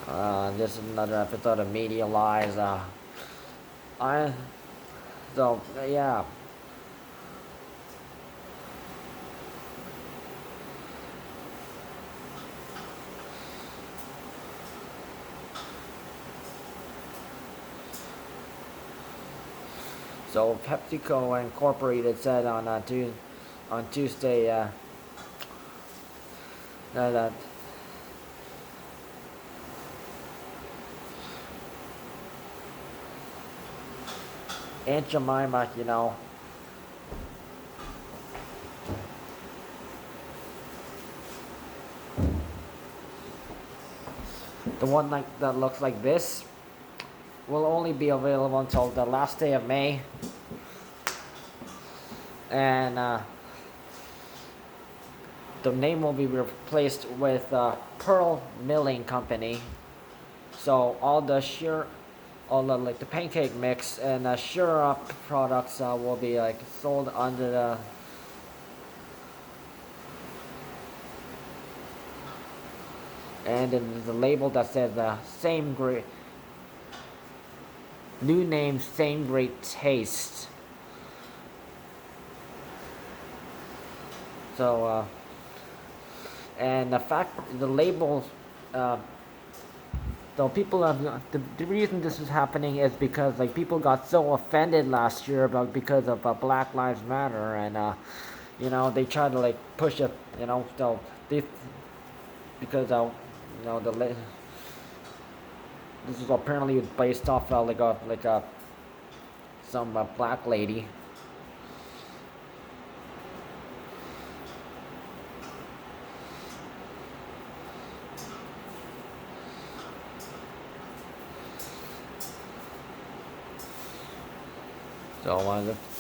This is another episode of Media Lies. I so yeah. So PepsiCo Incorporated said on Tuesday that Aunt Jemima, the one that looks like this, will only be available until the last day of May, and the name will be replaced with Pearl Milling Company. So all the like the pancake mix and syrup products will be like sold under the label that says same great new name, same great taste. So and the label. So people have the reason this is happening is because like people got so offended last year because of Black Lives Matter, and they tried to like push it, so they because this is apparently based off some black lady. So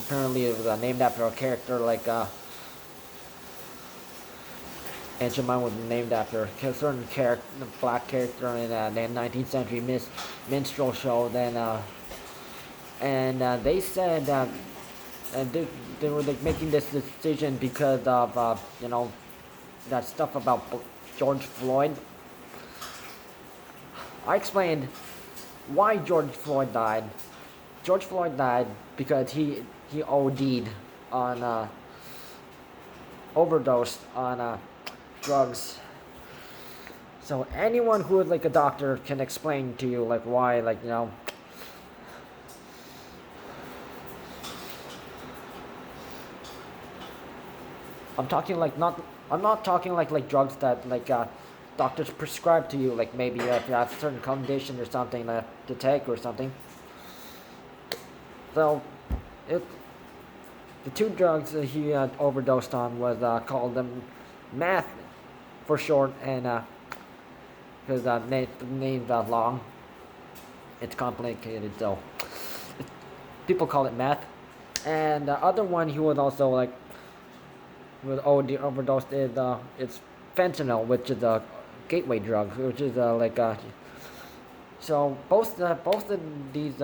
apparently it was named after a character like Aunt Jemima was named after a certain character, black character in the 19th century minstrel show. Then and they said that they were like making this decision because of that stuff about George Floyd. I explained why George Floyd died. George Floyd died because he OD'd on overdosed on drugs. So anyone who is like a doctor can explain to you like why, I'm talking like not I'm not talking like drugs that doctors prescribe to you, like maybe if you have a certain condition or something to take or something. So it the two drugs that he overdosed on was called meth for short, and because the name's long, it's complicated, so people call it meth. And the other one he was also like with overdosed is it's fentanyl, which is a gateway drug, which is so both of these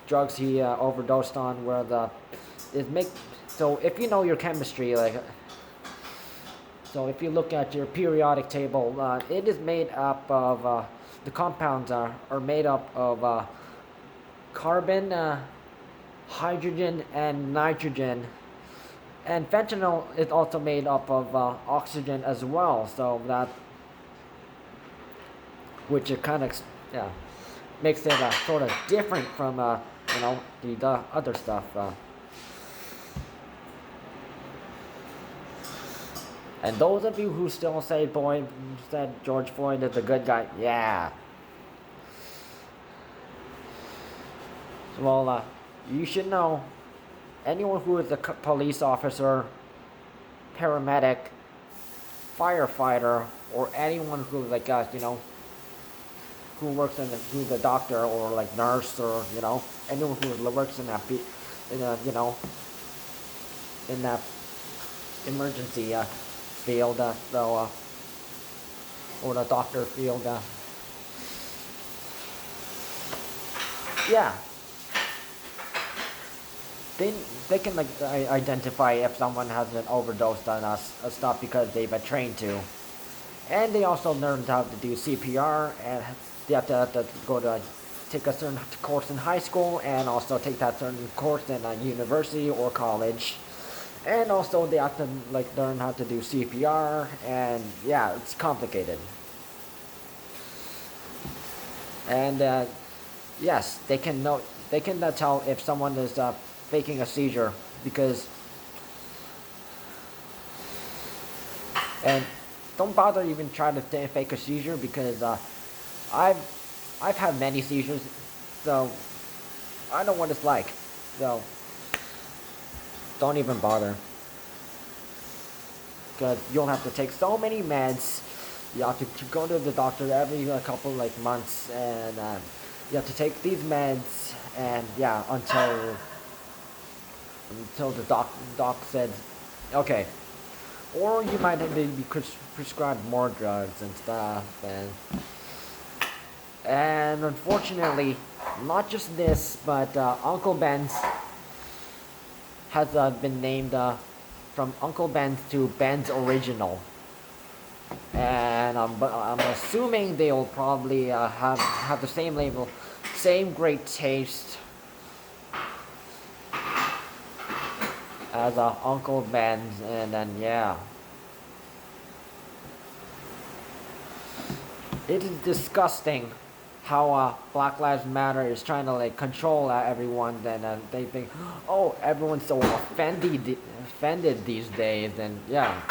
drugs he overdosed on were is make so if you know your chemistry, so if you look at your periodic table, it is made up of the compounds are made up of carbon, hydrogen, and nitrogen. And fentanyl is also made up of oxygen as well. So that, which it kind of makes it sort of different from the other stuff. And those of you who still say said George Floyd is a good guy, yeah. Well, you should know, anyone who is a police officer, paramedic, firefighter, or anyone who who works who's a doctor or like nurse, or anyone who works in that in that emergency field, or the doctor field, yeah, they can identify if someone has an overdose on stuff because they've been trained to. And they also learned how to do CPR, and they have to go to take a certain course in high school, and also take that certain course in a university or college. And also they have to like learn how to do CPR, and yeah, it's complicated. And yes, they can know, they can tell if someone is faking a seizure, because, and don't bother even trying to fake a seizure, because I've I've had many seizures, so I know what it's like. So don't even bother, because you'll have to take so many meds. You have to go to the doctor every couple like months, and you have to take these meds, and yeah, until the doc says, okay. Or you might be prescribed more drugs and stuff, and unfortunately, not just this, but Uncle Ben's has been named from Uncle Ben's to Ben's Original, and I'm assuming they'll probably have the same label, same great taste as Uncle Ben's, and then yeah. It is disgusting how Black Lives Matter is trying to like control everyone. Then they think, oh, everyone's so offended these days, and yeah.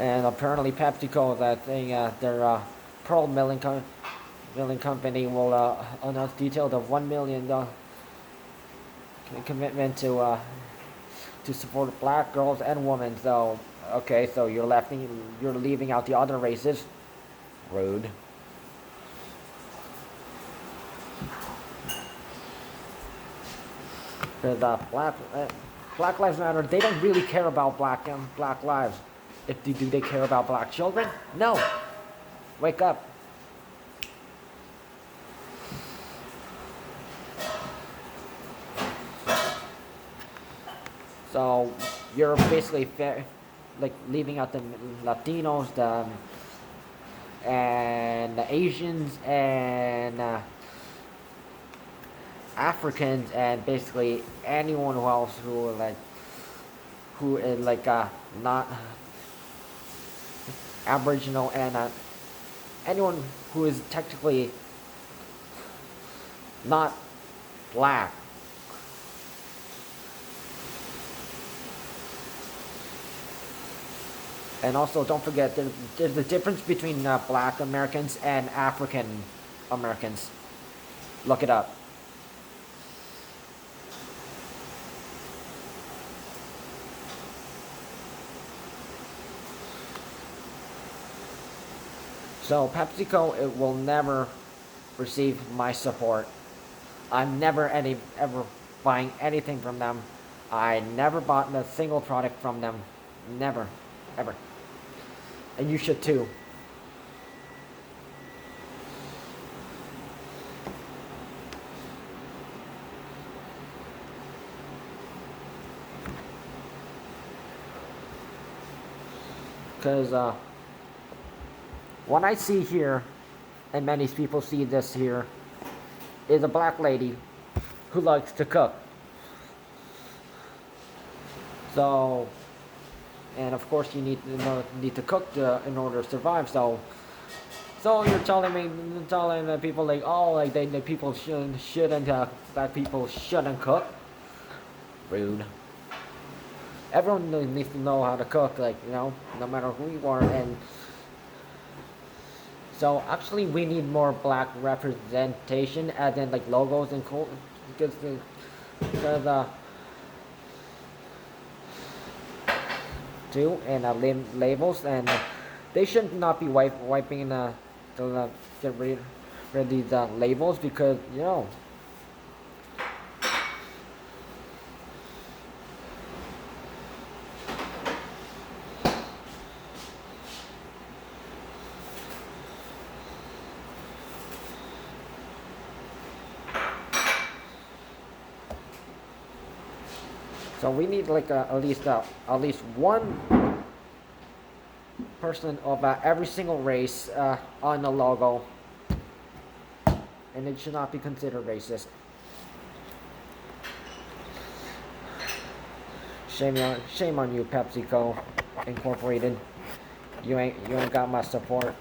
And apparently PepsiCo, that thing, their pearl milling company will announce details of $1 million commitment to support black girls and women. So okay, so you're leaving out the other races. Rude. Because Black Lives Matter, they don't really care about black lives. If do they care about black children? No. Wake up. So you're basically like leaving out the Latinos, and the Asians, and Africans, and basically anyone else who is like not Aboriginal, and anyone who is technically not black. And also, don't forget, there's a difference between black Americans and African Americans. Look it up. So PepsiCo, it will never receive my support. I'm never ever buying anything from them. I never bought a single product from them. Never, ever. And you should too. Because what I see here, and many people see this here, is a black lady who likes to cook. So, and of course you need to cook in order to survive. So you're telling people like, oh, like the people shouldn't black people shouldn't cook. Rude. Everyone needs to know how to cook, like, no matter who you are. And so actually we need more black representation, as in like logos and cool, because too, and labels, and they should not be wiping to get rid of these labels, because So we need like at least one person of every single race on the logo, and it should not be considered racist. Shame on you, PepsiCo Incorporated. You ain't got my support.